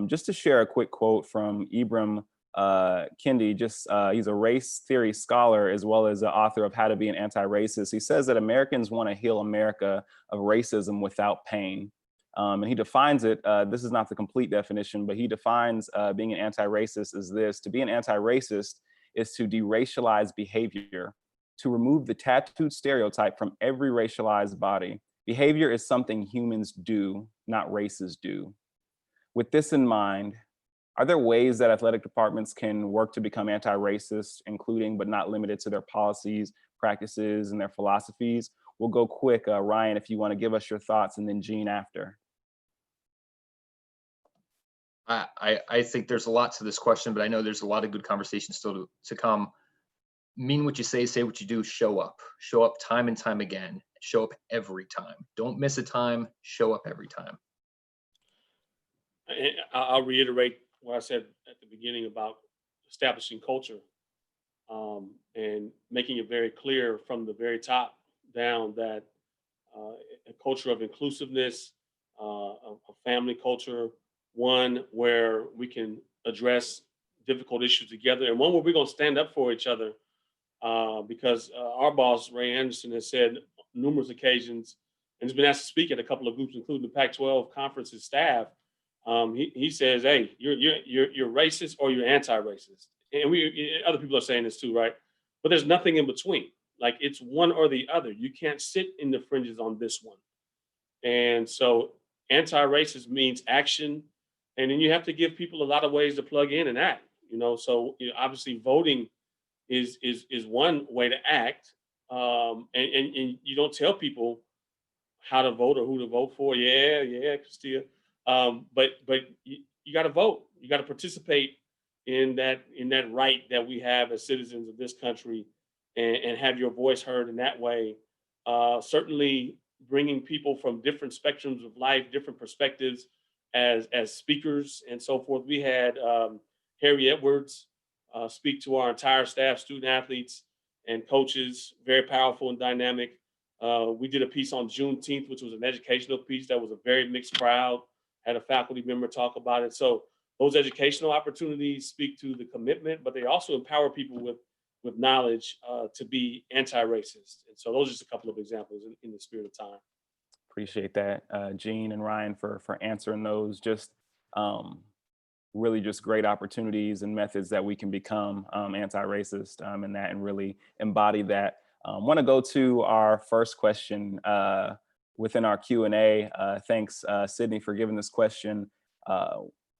Just to share a quick quote from Ibram Kendi, he's a race theory scholar as well as the author of How to Be an Anti-Racist. He says that Americans want to heal America of racism without pain. And he defines it, this is not the complete definition, but he defines being an anti-racist as this: to be an anti-racist is to deracialize behavior, to remove the tattooed stereotype from every racialized body. Behavior is something humans do, not races do. With this in mind, are there ways that athletic departments can work to become anti-racist, including but not limited to their policies, practices, and their philosophies? We'll go quick. Ryan, if you want to give us your thoughts, and then Jean after. I think there's a lot to this question, but I know there's a lot of good conversations still to come. Mean what you say what you do, show up. Show up time and time again. Show up every time. Don't miss a time, show up every time. I'll reiterate what I said at the beginning about establishing culture and making it very clear from the very top down that a culture of inclusiveness, a family culture, one where we can address difficult issues together, and one where we're going to stand up for each other because our boss, Ray Anderson, has said numerous occasions and has been asked to speak at a couple of groups, including the Pac-12 conference's staff. He says, "Hey, you're racist or you're anti-racist," and other people are saying this too, right? But there's nothing in between. Like, it's one or the other. You can't sit in the fringes on this one. And so anti-racist means action. And then you have to give people a lot of ways to plug in and act, So obviously voting is one way to act. And you don't tell people how to vote or who to vote for. Yeah, Kristie. But you got to vote. You got to participate in that right that we have as citizens of this country, and have your voice heard in that way. Certainly bringing people from different spectrums of life, different perspectives as speakers and so forth. We had Harry Edwards speak to our entire staff, student athletes and coaches, very powerful and dynamic. We did a piece on Juneteenth, which was an educational piece that was a very mixed crowd, had a faculty member talk about it. So those educational opportunities speak to the commitment, but they also empower people with knowledge to be anti-racist. And so those are just a couple of examples in the spirit of time. Appreciate that, Gene and Ryan, for answering those. Just really just great opportunities and methods that we can become anti-racist and really embody that. Want to go to our first question within our Q&A. Thanks, Sydney, for giving this question.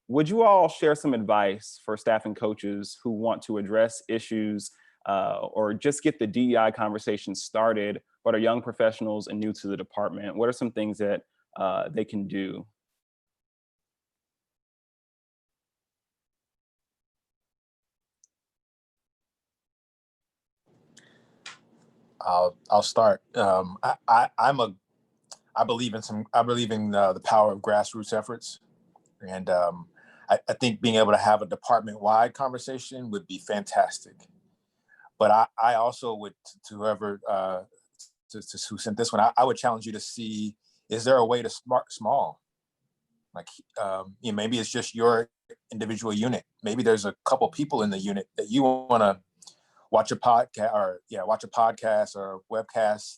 Would you all share some advice for staff and coaches who want to address issues or just get the DEI conversation started, but are young professionals and new to the department? What are some things that they can do? I'll start. I believe in the power of grassroots efforts, and I think being able to have a department-wide conversation would be fantastic. But I also would, to whoever who sent this one, I would challenge you to see, is there a way to start small? Like, maybe it's just your individual unit. Maybe there's a couple people in the unit that you want to watch a podcast or a webcast,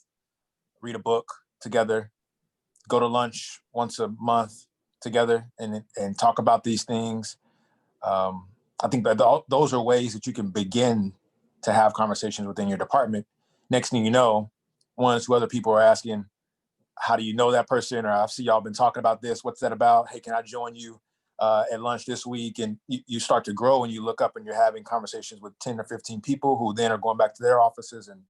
read a book together, go to lunch once a month together and talk about these things. I think that those are ways that you can begin to have conversations within your department. Next thing you know, one or two other people are asking, how do you know that person? Or I see y'all been talking about this. What's that about? Hey, can I join you at lunch this week? And you start to grow and you look up and you're having conversations with 10 or 15 people who then are going back to their offices and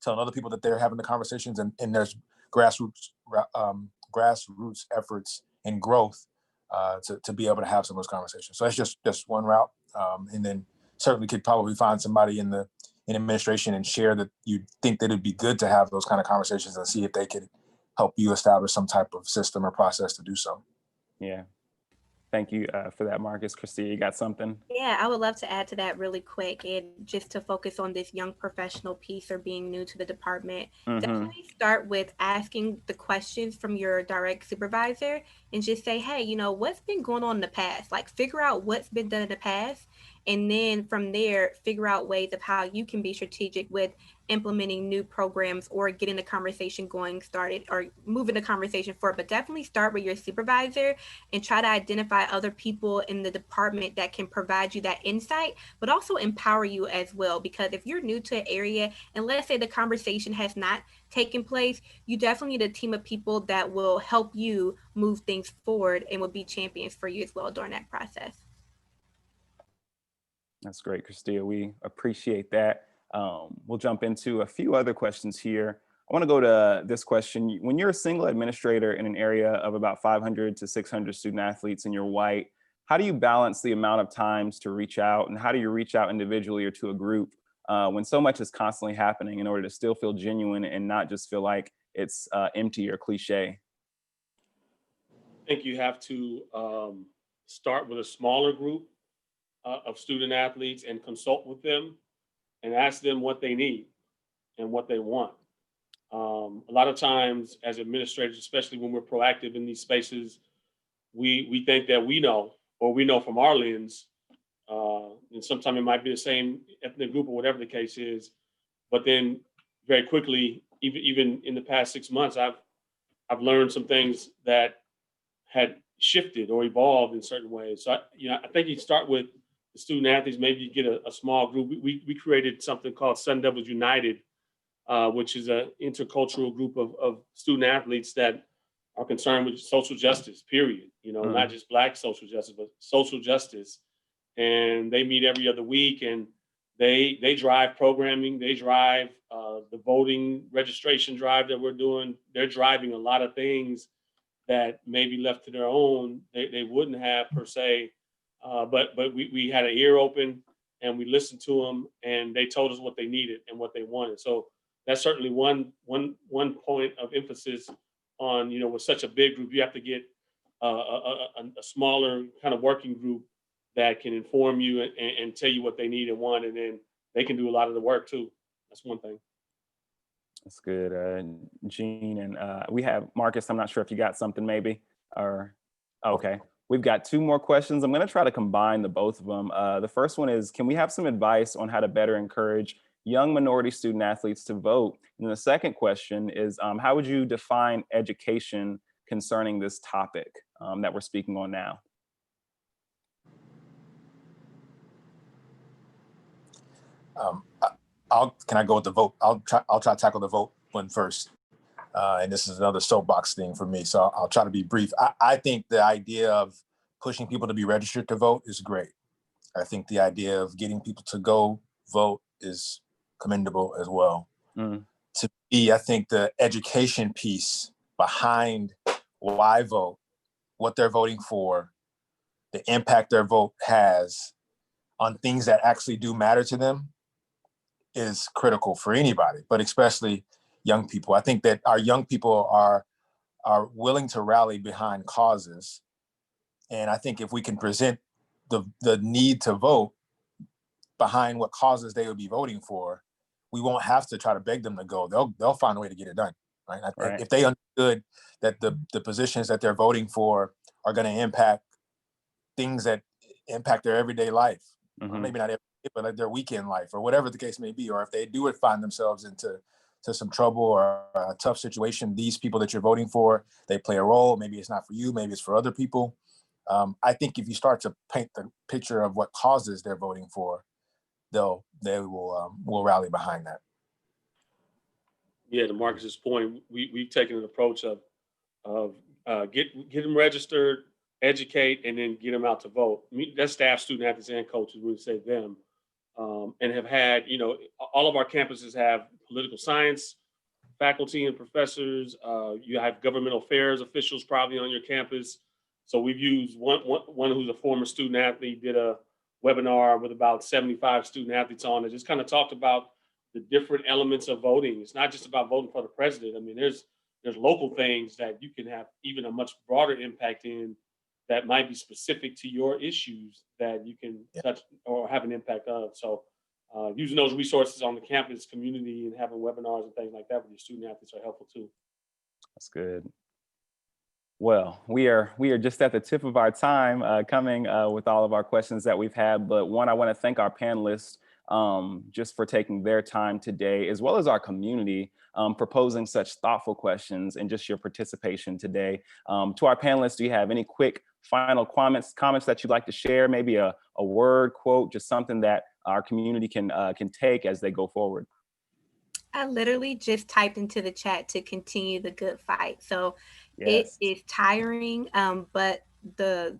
telling other people that they're having the conversations, and there's grassroots efforts and growth to be able to have some of those conversations. So that's just one route. And then certainly could probably find somebody in administration and share that you think that it'd be good to have those kind of conversations and see if they could help you establish some type of system or process to do so. Yeah. Thank you for that, Marcus. Kristie, you got something? Yeah, I would love to add to that really quick, and just to focus on this young professional piece or being new to the department. Definitely start with asking the questions from your direct supervisor and just say, hey, what's been going on in the past? Like, figure out what's been done in the past. And then from there, figure out ways of how you can be strategic with implementing new programs or getting the conversation started or moving the conversation forward. But definitely start with your supervisor and try to identify other people in the department that can provide you that insight, but also empower you as well. Because if you're new to an area and let's say the conversation has not taken place, you definitely need a team of people that will help you move things forward and will be champions for you as well during that process. That's great, Kristie. We appreciate that. We'll jump into a few other questions here. I want to go to this question. When you're a single administrator in an area of about 500 to 600 student athletes and you're white, how do you balance the amount of times to reach out, and how do you reach out individually or to a group when so much is constantly happening in order to still feel genuine and not just feel like it's empty or cliche? I think you have to start with a smaller group of student athletes and consult with them and ask them what they need and what they want. A lot of times as administrators, especially when we're proactive in these spaces, we think that we know, or we know from our lens, and sometimes it might be the same ethnic group or whatever the case is, but then very quickly, even in the past 6 months, I've learned some things that had shifted or evolved in certain ways. So I think you start with the student athletes. Maybe you get a small group. We created something called Sun Devils United, which is an intercultural group of student athletes that are concerned with social justice, period. Not just Black social justice, but social justice. And they meet every other week, and they drive programming. They drive the voting registration drive that we're doing. They're driving a lot of things that maybe left to their own, they wouldn't have per se. But we had an ear open, and we listened to them, and they told us what they needed and what they wanted. So that's certainly one point of emphasis on, with such a big group, you have to get a smaller kind of working group that can inform you and tell you what they need and want, and then they can do a lot of the work too. That's one thing. That's good, Gene. And we have Marcus. I'm not sure if you got something maybe, or okay. We've got 2 more questions. I'm going to try to combine the both of them. The first one is, can we have some advice on how to better encourage young minority student athletes to vote? And the second question is, how would you define education concerning this topic that we're speaking on now? Can I go with the vote? I'll try to tackle the vote one first. And this is another soapbox thing for me, so I'll try to be brief. I think the idea of pushing people to be registered to vote is great. I think the idea of getting people to go vote is commendable as well. To me, I think the education piece behind why vote, what they're voting for, the impact their vote has on things that actually do matter to them is critical for anybody, but especially young people. I think that our young people are willing to rally behind causes. And I think if we can present the need to vote behind what causes they would be voting for, we won't have to try to beg them to go. They'll find a way to get it done. Right? Right. If they understood that the positions that they're voting for are going to impact things that impact their everyday life, maybe not every day, but like their weekend life or whatever the case may be, or if they do find themselves into some trouble or a tough situation, these people that you're voting for, they play a role. Maybe it's not for you, maybe it's for other people. I think if you start to paint the picture of what causes they're voting for, they will rally behind that. Yeah, to Marcus's point, we've taken an approach of get them registered, educate, and then get them out to vote. That's staff, student athletes, and coaches. We would say them, and have had, all of our campuses have political science faculty and professors. You have governmental affairs officials probably on your campus. So we've used one who's a former student athlete, did a webinar with about 75 student athletes on it, just kind of talked about the different elements of voting. It's not just about voting for the president. I mean, there's local things that you can have even a much broader impact in that might be specific to your issues that you can touch or have an impact of. So using those resources on the campus community and having webinars and things like that with your student athletes are helpful too. That's good. Well, we are just at the tip of our time coming with all of our questions that we've had. But one, I want to thank our panelists just for taking their time today, as well as our community for posing such thoughtful questions and just your participation today. To our panelists, do you have any quick final comments that you'd like to share? Maybe a word, quote, just something that our community can take as they go forward. I literally just typed into the chat to continue the good fight. So Yes. it is tiring, but the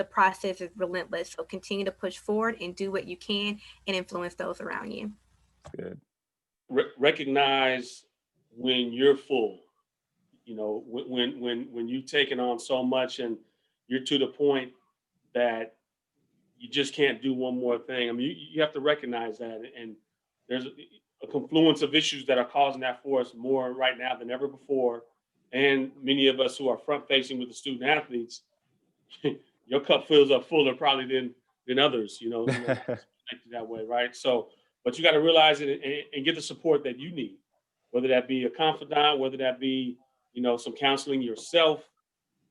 process is relentless. So continue to push forward and do what you can and influence those around you. Good. Recognize when you're full. When you've taken on so much and you're to the point that you just can't do one more thing. I mean, you have to recognize that, and there's a confluence of issues that are causing that for us more right now than ever before. And many of us who are front facing with the student athletes, your cup fills up fuller probably than others, that way, right? So, but you got to realize it and get the support that you need, whether that be a confidant, whether that be, some counseling yourself.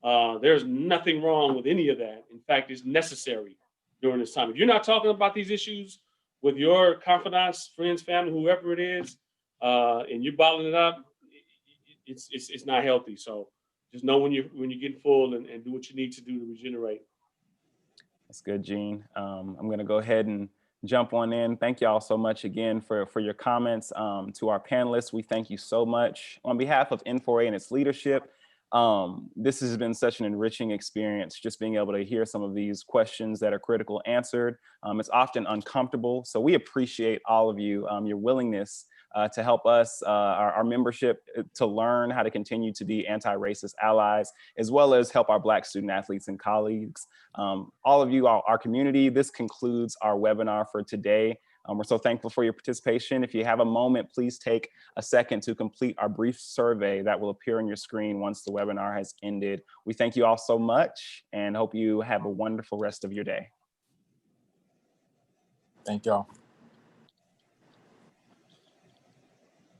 There's nothing wrong with any of that. In fact, it's necessary during this time. If you're not talking about these issues with your confidants, friends, family, whoever it is, and you're bottling it up, it's not healthy. So just know when you're getting full and do what you need to do to regenerate. That's good, Gene. I'm going to go ahead and jump on in. Thank y'all so much again for your comments. To our panelists, we thank you so much. On behalf of N4A and its leadership, this has been such an enriching experience, just being able to hear some of these questions that are critical answered. It's often uncomfortable, so we appreciate all of you, your willingness to help us, our membership, to learn how to continue to be anti-racist allies, as well as help our Black student athletes and colleagues. All of you, our community, this concludes our webinar for today. We're so thankful for your participation. If you have a moment, please take a second to complete our brief survey that will appear on your screen once the webinar has ended. We thank you all so much and hope you have a wonderful rest of your day. Thank y'all.